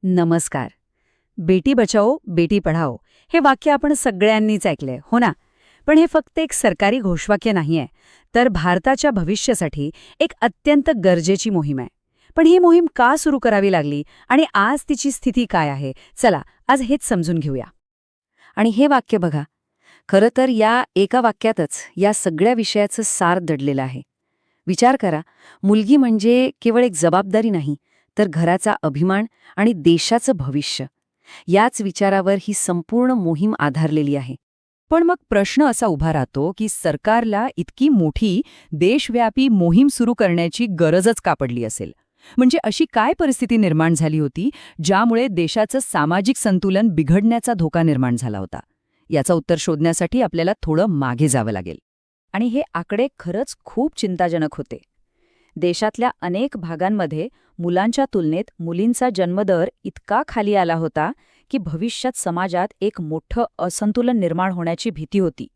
नमस्कार. बेटी बचाओ, बेटी पढाओ हे वाक्य आपण सगळ्यांनीच ऐकलंय, हो ना? पण हे फक्त एक सरकारी घोषवाक्य नाहीये, तर भारताच्या भविष्यासाठी एक अत्यंत गरजेची मोहीम आहे. पण ही मोहीम का सुरू करावी लागली आणि आज तिची स्थिती काय आहे? चला, आज हेच समजून घेऊया. आणि हे वाक्य बघा, खरं तर या एका वाक्यातच या सगळ्या विषयाचं सार दडलेलं आहे. विचार करा, मुलगी म्हणजे केवळ एक जबाबदारी नाही, तर घराचा अभिमान आणि देशाचं भविष्य. याच विचारावर ही संपूर्ण मोहीम आधारलेली आहे. पण मग प्रश्न असा उभा राहतो की सरकारला इतकी मोठी देशव्यापी मोहीम सुरू करण्याची गरजच का पडली असेल? म्हणजे अशी काय परिस्थिती निर्माण झाली होती ज्यामुळे देशाचं सामाजिक संतुलन बिघडण्याचा धोका निर्माण झाला होता? याचं उत्तर शोधण्यासाठी आपल्याला थोडं मागे जावं लागेल. आणि हे आकडे खरंच खूप चिंताजनक होते. देशातल्या अनेक भागांमध्ये मुलांच्या तुलनेत मुलींचा जन्मदर इतका खाली आला होता की भविष्यात समाजात एक मोठं असंतुलन निर्माण होण्याची भीती होती.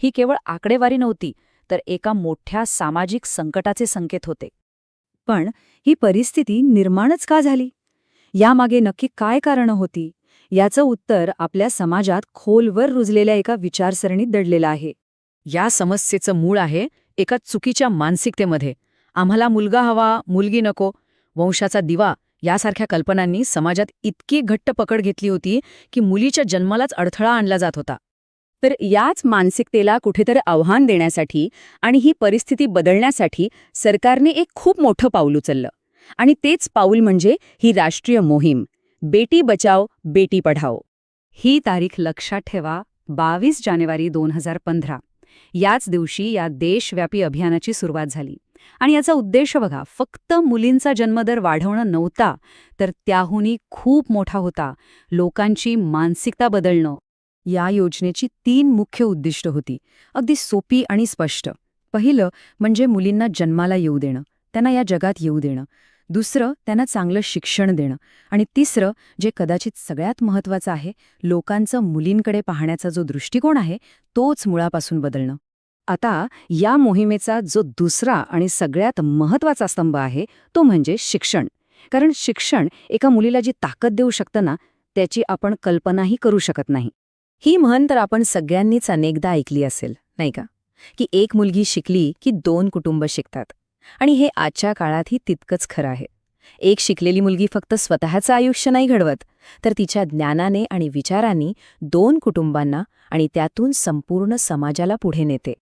ही केवळ आकडेवारी नव्हती, तर एका मोठ्या सामाजिक संकटाचे संकेत होते. पण ही परिस्थिती निर्माणच का झाली? यामागे नक्की काय कारणं होती? याचं उत्तर आपल्या समाजात खोलवर रुजलेल्या एका विचारसरणीत दडलेलं आहे. या समस्येचं मूळ आहे एका चुकीच्या मानसिकतेमध्ये. आम्हाला मुलगा हवा, मुलगी नको, वंशाचा दिवा यासारख्या कल्पनांनी समाजात इतकी घट्ट पकड घेतली होती की मुलीच्या जन्मालाच अडथळा आणला जात होता. तर याच मानसिकतेला कुठेतरी आव्हान देण्यासाठी आणि ही परिस्थिती बदलण्यासाठी सरकारने एक खूप मोठं पाऊल उचललं. आणि तेच पाऊल म्हणजे ही राष्ट्रीय मोहीम, बेटी बचाओ, बेटी पढाओ. ही तारीख लक्षात ठेवा, 22 जानेवारी 2015. याच दिवशी या देशव्यापी अभियानाची सुरुवात झाली. आणि याचा उद्देश बघा, फक्त मुलींचा जन्मदर वाढवणं नव्हता, तर त्याहूनही खूप मोठा होता, लोकांची मानसिकता बदलणं. या योजनेची 3 मुख्य उद्दिष्ट होती, अगदी सोपी आणि स्पष्ट. पहिलं म्हणजे मुलींना जन्माला येऊ देणं, त्यांना या जगात येऊ देणं. दुसरं, त्यांना चांगलं शिक्षण देणं. आणि तिसरं, जे कदाचित सगळ्यात महत्त्वाचं आहे, लोकांचं मुलींकडे पाहण्याचा जो दृष्टिकोन आहे तोच मुळापासून बदलणं. आता या मोहिमेचा जो दुसरा आणि सगळ्यात महत्त्वाचा स्तंभ आहे तो म्हणजे शिक्षण. कारण शिक्षण एका मुलीला जी ताकद देऊ शकतं ना, त्याची आपण कल्पनाही करू शकत नाही. ही म्हण तर आपण सगळ्यांनीच अनेकदा ऐकली असेल, नाही का? की एक मुलगी शिकली की 2 कुटुंब शिकतात. आणि हे आजच्या काळातही तितकंच खरं आहे. एक शिकलेली मुलगी फक्त स्वतःचं आयुष्य नाही घडवत, तर तिच्या ज्ञानाने आणि विचारांनी 2 कुटुंबांना आणि त्यातून संपूर्ण समाजाला पुढे नेते.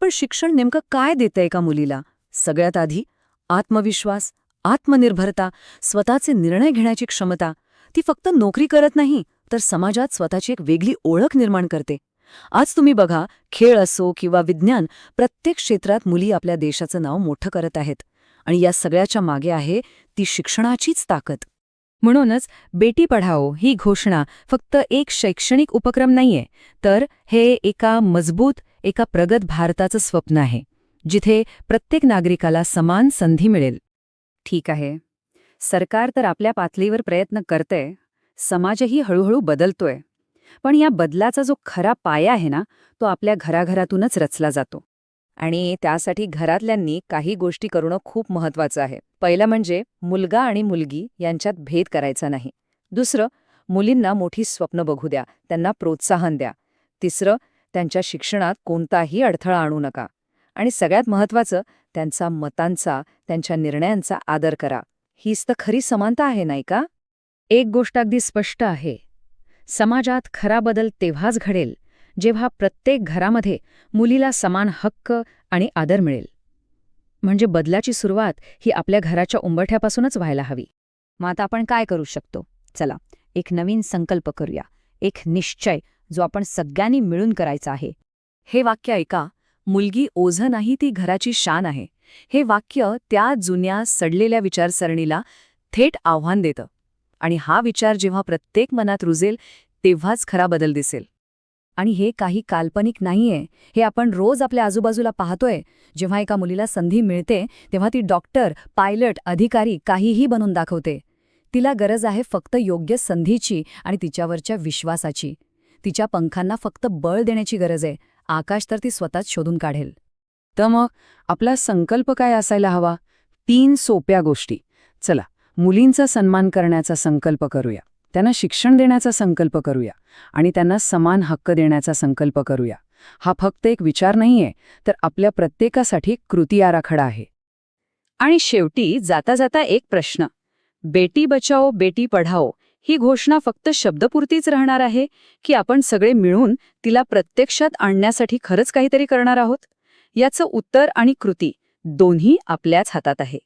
पण शिक्षण नेमकं काय देतं एका मुलीला? सगळ्यात आधी आत्मविश्वास, आत्मनिर्भरता, स्वतःचे निर्णय घेण्याची क्षमता. ती फक्त नोकरी करत नाही, तर समाजात स्वतःची एक वेगळी ओळख निर्माण करते. आज तुम्ही बघा, खेळ असो किंवा विज्ञान, प्रत्येक क्षेत्रात मुली आपल्या देशाचं नाव मोठं करत आहेत. आणि या सगळ्याच्या मागे आहे ती शिक्षणाचीच ताकद. म्हणूनच बेटी पढाओ ही घोषणा फक्त एक शैक्षणिक उपक्रम नाहीये, तर हे एका मजबूत, एका प्रगत भारताचं स्वप्न आहे, जिथे प्रत्येक नागरिकाला समान संधी मिळेल. ठीक आहे, सरकार तर आपल्या पातळीवर प्रयत्न करतंय, समाजही हळूहळू बदलतोय. पण या बदलाचा जो खरा पाया आहे ना, तो आपल्या घराघरातूनच रचला जातो. आणि त्यासाठी घरातल्यांनी काही गोष्टी करणं खूप महत्त्वाचं आहे. पहिलं म्हणजे मुलगा आणि मुलगी यांच्यात भेद करायचा नाही. दुसरं, मुलींना मोठी स्वप्न बघू द्या, त्यांना प्रोत्साहन द्या. तिसरं, त्यांच्या शिक्षणात कोणताही अडथळा आणू नका. आणि सगळ्यात महत्त्वाचं, त्यांच्या मतांचा, त्यांच्या निर्णयांचा आदर करा. हीच तर खरी समानता आहे, नाही का? एक गोष्ट अगदी स्पष्ट आहे, समाजात खरा बदल तेव्हाच घडेल जेव्हा प्रत्येक घरामध्ये मुलीला समान हक्क आणि आदर मिळेल. म्हणजे बदलाची सुरुवात ही आपल्या घराच्या उंबरठ्यापासूनच व्हायला हवी. मग आता आपण काय करू शकतो? चला, एक नवीन संकल्प करूया, एक निश्चय जो आपण सगळ्यांनी मिळून करायचा आहे. हे वाक्य ऐका, मुलगी ओझं नाही, ती घराची शान आहे. हे वाक्य त्या जुन्या सडलेल्या विचारसरणीला थेट आव्हान देतं. आणि हा विचार जेव्हा प्रत्येक मनात रुजेल तेव्हाच खरा बदल दिसेल. आणि हे काही काल्पनिक नाहीये, हे आपण रोज आपल्या आजूबाजूला पाहतोय. जेव्हा एका मुलीला संधी मिळते तेव्हा ती डॉक्टर, पायलट, अधिकारी काहीही बनून दाखवते. तिला गरज आहे फक्त योग्य संधीची आणि तिच्यावरच्या विश्वासाची. तिच्या पंखांना फक्त बळ देण्याची गरज आहे. आकाश तर ती स्वतःच शोधून काढेल. तर मग आपला संकल्प काय असायला हवा? 3 सोप्या गोष्टी. चला, मुलींचा सन्मान करण्याचा संकल्प करूया, त्यांना शिक्षण देण्याचा संकल्प करूया आणि त्यांना समान हक्क देण्याचा संकल्प करूया. हा फक्त एक विचार नाहीये, तर आपल्या प्रत्येकासाठी कृती आराखडा आहे. आणि शेवटी जाता जाता एक प्रश्न, बेटी बचाओ बेटी पढाओ ही घोषणा फक्त शब्दपुरतीच राहणार आहे की आपण सगळे मिळून तिला प्रत्यक्षात आणण्यासाठी खरंच काहीतरी करणार आहोत? याचं उत्तर आणि कृती दोन्ही आपल्याच हातात आहे.